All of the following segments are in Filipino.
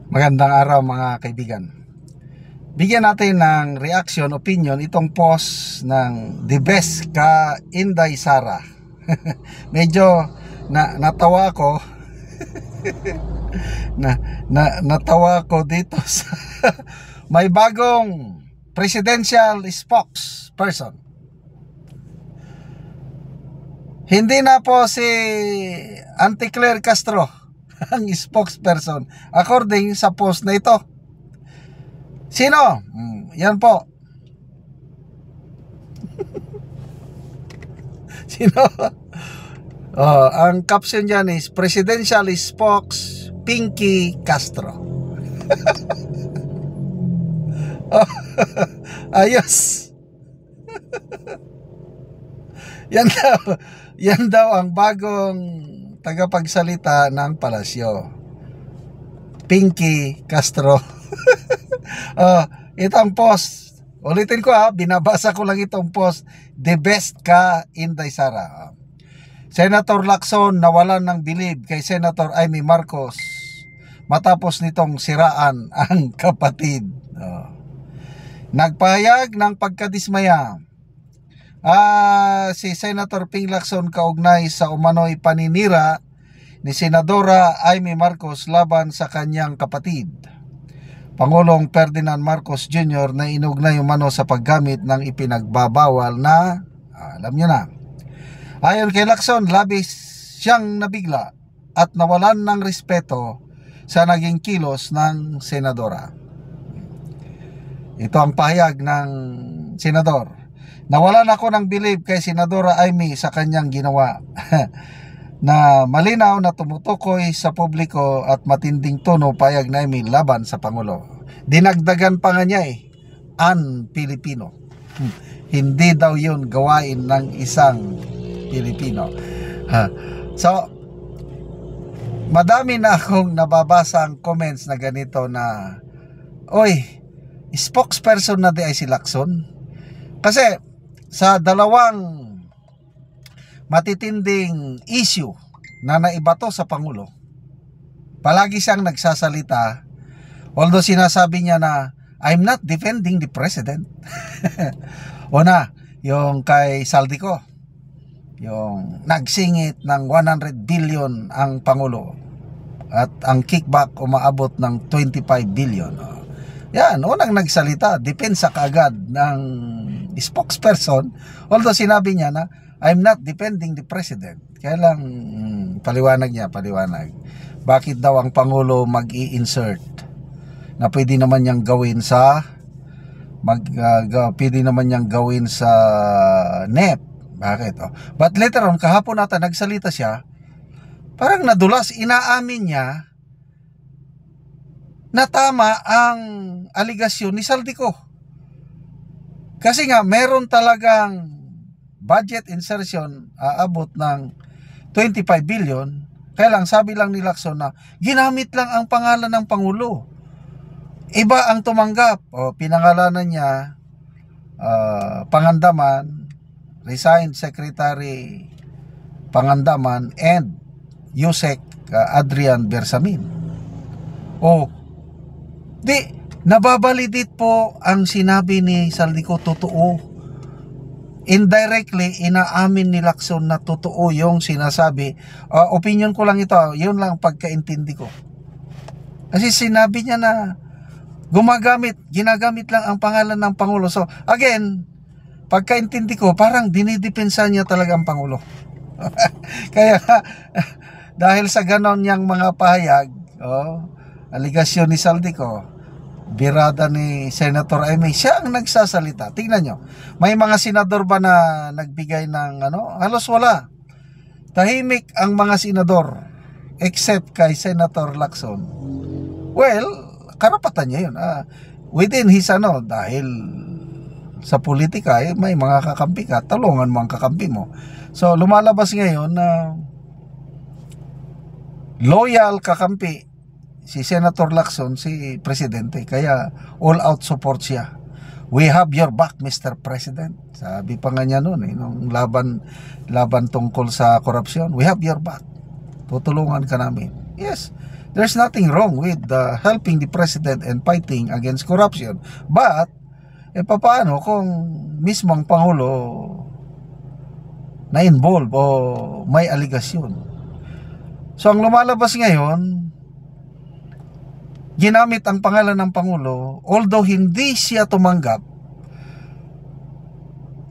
Magandang araw mga kaibigan. Bigyan natin ng reaction, opinion itong post ng The Best ka Inday Sara. Medyo natawa ako. Natawa ako dito sa may bagong presidential spokesperson. Hindi na po si Auntie Claire Castro ang spokesperson according sa post na ito. Sino? Yan po. Sino? Ang caption dyan is Presidential Spokes Pinky Castro. Ayos. Yan daw ang bagong tagapagsalita ng palasyo, Pinky Castro. Itong post, ulitin ko binabasa ko lang itong post. The Best ka Inday Sara. Senator Lacson nawalan ng bilib kay Senator Amy Marcos matapos nitong siraan ang kapatid. Nagpahayag ng pagkadismaya si Senator Ping Lacson kaugnay sa umano'y paninira ni Senadora Amy Marcos laban sa kanyang kapatid, Pangulong Ferdinand Marcos Jr. na inugnay umano sa paggamit ng ipinagbabawal na, alam nyo na. Ayon kay Lacson, labis siyang nabigla at nawalan ng respeto sa naging kilos ng senadora. Ito ang pahayag ng senador. Nawalan ako ng bilib kay Senadora Amy sa kanyang ginawa na malinaw na tumutukoy sa publiko at matinding tono pahayag na Amy laban sa Pangulo. Dinagdagan pa nga niya un-Pilipino. Hindi daw yun gawain ng isang Pilipino. So, madami na akong nababasa ang comments na ganito na, oy, spokesperson na di ay si Lacson. Kasi sa dalawang matitinding issue na naibato sa Pangulo, palagi siyang nagsasalita, although sinasabi niya na I'm not defending the President. Una, yung kay Saldico, yung nagsingit ng 100 billion ang Pangulo at ang kickback umaabot ng 25 billion. Yan, unang nagsalita, depensa kaagad ng spokesperson, although sinabi niya na I'm not defending the President. Kaya lang paliwanag niya, bakit daw ang Pangulo mag-i-insert na pwede naman niyang gawin sa NEP. Bakit? But later on, kahapon nata nagsalita siya, parang nadulas, inaamin niya na tama ang aligasyon ni Saldico. Kasi nga, meron talagang budget insertion aabot ng 25 billion. Kaya lang, sabi lang ni Lacson na ginamit lang ang pangalan ng Pangulo. Iba ang tumanggap. Pinangalanan niya Pangandaman, resigned Secretary Pangandaman, and Yusek Adrian Bersamin. Di, nababalidit po ang sinabi ni Saldico, totoo. Indirectly, inaamin ni Lacson na totoo yung sinasabi. Opinion ko lang ito, yun lang pagkaintindi ko. Kasi sinabi niya na ginagamit lang ang pangalan ng Pangulo. So, again, pagkaintindi ko, parang dinidepensa niya talaga ang Pangulo. Kaya, dahil sa ganon niyang mga pahayag, aligasyon ni Saldico, birada ni Senator Amy, siya ang nagsasalita. Tingnan nyo, may mga senador ba na nagbigay ng halos wala. Tahimik ang mga senador except kay Senator Lacson. Well, karapatan niya yun. Within his dahil sa politika, may mga kakampi ka, talungan mo ang kakampi mo. So, lumalabas ngayon na loyal kakampi si Senator Lacson, si Presidente. Kaya all out support siya. We have your back, Mr. President. Sabi pa nga niya noon, nung laban tungkol sa korupsyon. We have your back. Tutulungan ka namin. Yes, There's nothing wrong with helping the president and fighting against corruption. But, paano kung mismong Pangulo na-involve o may aligasyon? So, ang lumalabas ngayon, ginamit ang pangalan ng Pangulo, although hindi siya tumanggap,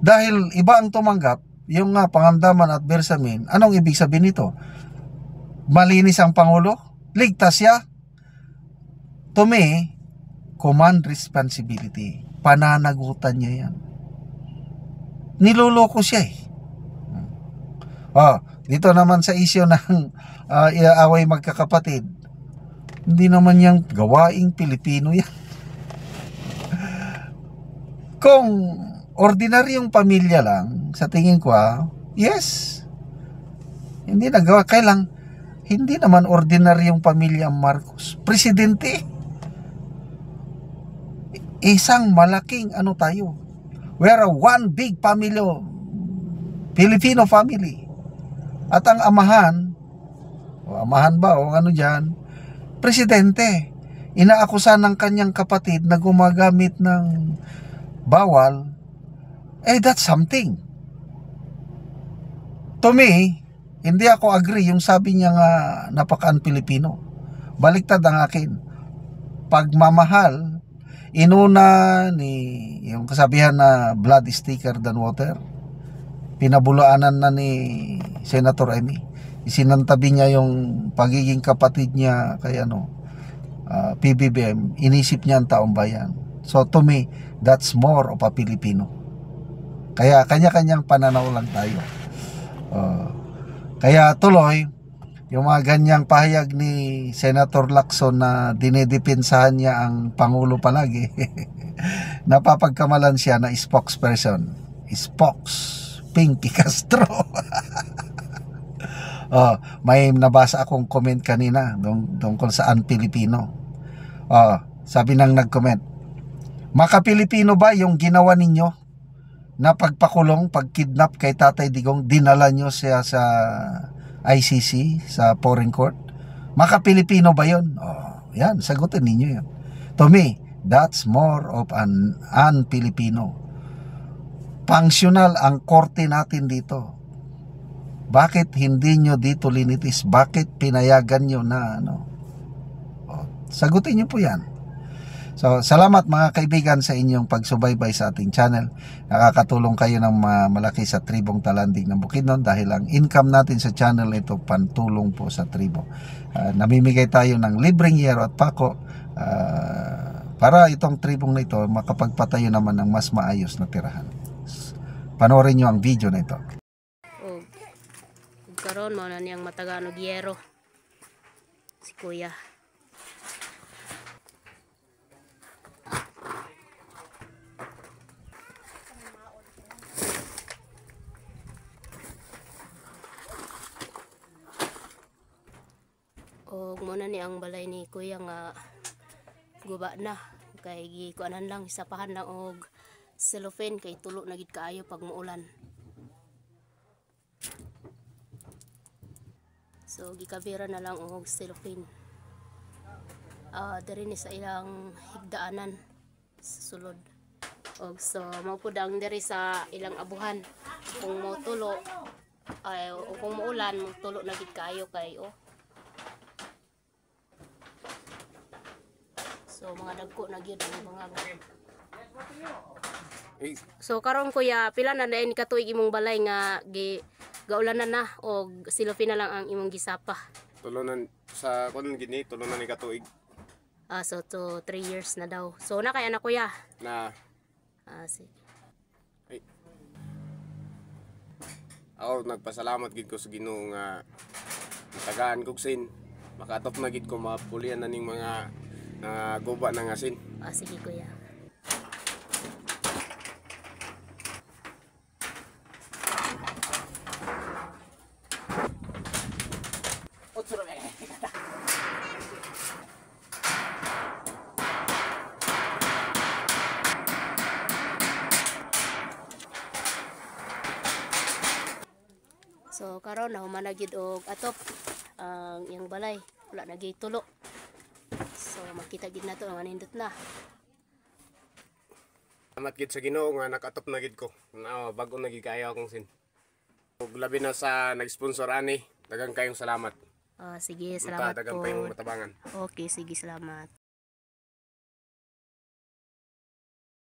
dahil iba ang tumanggap, yung Pangandaman at Bersamin. Anong ibig sabihin nito? Malinis ang Pangulo? Ligtas siya? To me, command responsibility. Pananagutan niya yan. Niloloko siya eh. Dito naman sa isyo ng iaaway magkakapatid, hindi naman yung gawaing Pilipino yan. Kung ordinaryong pamilya lang, sa tingin ko, yes, hindi nagawa. Kailang, hindi naman ordinaryong pamilya ang Marcos. Presidente. Isang malaking tayo. We are one big family, Filipino family. At ang amahan ba o ano dyan, presidente. Inaakusan ng kanyang kapatid na gumagamit ng bawal. That's something. To me, hindi ako agree yung sabi niya nga napakaan Pilipino. Baliktad ang akin. Pagmamahal, inuna ni yung kasabihan na blood is thicker than water. Pinabulaanan na ni Senator Amy. Isinantabi niya yung pagiging kapatid niya kay PBBM. Inisip niya ang taong bayan. So to me, that's more of a Filipino. Kaya kanya-kanyang pananaw lang tayo. Kaya tuloy, yung mga ganyang pahayag ni Senator Lacson na dinedepensahan niya ang Pangulo palagi, napapagkamalan siya na spokesperson. Pinky Castro. May nabasa akong comment kanina tungkol sa un-Pilipino. Sabi nang nag-comment, maka-Pilipino ba yung ginawa ninyo? Na pagpakulong, pagkidnap kay Tatay Digong, dinala nyo siya sa ICC, sa foreign court. Maka-Pilipino ba yun? Yan, sagutin ninyo yan. To me, that's more of an un-Filipino. Functional ang korte natin dito. Bakit hindi nyo dito linitis? Bakit pinayagan nyo na sagutin nyo po yan. So, salamat mga kaibigan sa inyong pagsubaybay sa ating channel. Nakakatulong kayo ng malaki sa tribong Talanding ng Bukidnon dahil ang income natin sa channel ito pantulong po sa tribo. Namimigay tayo ng libreng yero at pako para itong tribong na ito makapagpatayo naman ng mas maayos na tirahan. Panoorin nyo ang video na ito. Karon mo na niyang mataganog yero si Kuya. Og muna ni ang balay ni Kuya nga guba na kay gikuanan lang isapahan lang og cellophane kay tulo na gid kaayo pag muulan. So gikabira na lang og cellophane. Diri ni sa ilang higdaanan sa sulod. Og so mao pud ang diri sa ilang abuhan. Kung mo tulo ay o kung muulan mo tulo na gid kaayo kay so mga dagko na gyud ang mga. So karon Kuya, pila na dayon katuig imong balay nga gaulanan na o cellophane na lang ang imong gisapa? Tulunan sa kun gini, tulunan ni katuig. So to 3 years na daw. So na kay anak Kuya. Na Sige. ay. Ako nagpasalamat gid ko sa Ginoo nga tagaan kog sin. Makatop na gid ko mapulian na ning mga guba ng asin. Sige Kuya. So karon na humanagid og atop ang iyang balay. wala na gyud tulo. So makita gid nato nga nindot na. Salamat gid sa Ginoo nga nakatop na gid ko. Bago na gid kaayo akong sin. Ug labi na sa nag-sponsor ani, daghang kayong salamat. Sige, salamat Daghang po. pa yung matabangan. Okay, sige, salamat.